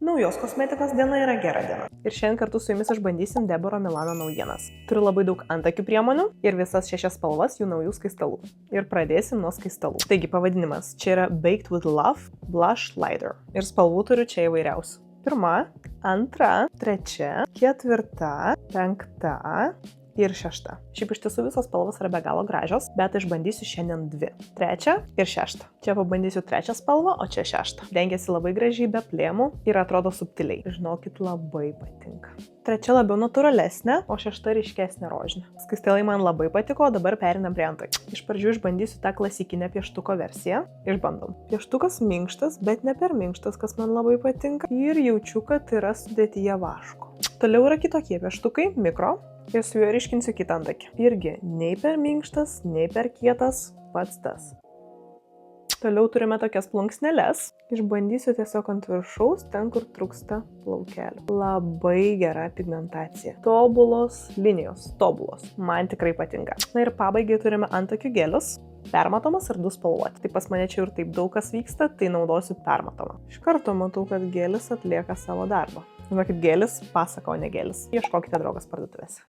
Naujos kosmetikos diena yra gera diena. Ir šiandien kartu su jumis išbandysim Deboro Milano naujienas. Turiu labai daug antakių priemonių ir visas 6 spalvas jų naujų skaistalų. Ir pradėsim nuo skaistalų. Taigi pavadinimas čia yra Baked with Love Blush Lighter. Ir spalvų turiu čia įvairiausių. 1, 2, 3, 4, 5 ir 6. Šiaip iš tiesų visos spalvos yra be galo gražios, bet išbandysiu šiandien 2. 3 ir 6. Čia pabandysiu 3 spalvą, o čia 6. Dengiasi labai gražiai be plėmų ir atrodo subtiliai. Žinokit, labai patinka. 3 labiau natūralesnė, o 6 ryškesnė rožinė. Skaistalai man labai patiko, o dabar perinam prie antakių. Iš pradžių išbandysiu tą klasikinę pieštuko versiją. Išbandom. Pieštukas minkštas, bet ne per minkštas, kas man labai patinka. Ir jaučiu, kad yra sudėtyje vaško. Toliau yra kitokie pieštukai, mikro. Ir su juo ryškinsiu kitą antakį. Irgi nei per minkštas, nei per kietas, pats tas. Toliau turime tokias plunksneles. Išbandysiu tiesiog ant viršaus, ten kur trūksta plaukelių. Labai gera pigmentacija. Tobulos linijos, tobulos. Man tikrai patinka. Na ir pabaigai turime antakių gelius. Permatomas ir 2 spalvoti. Tai pas mane čia ir taip daug kas vyksta, tai naudosiu permatomą. Iš karto matau, kad gelis atlieka savo darbą. Žinokit, gelis pasako, o ne gelis. Ieškokite draugas parduotuvėse.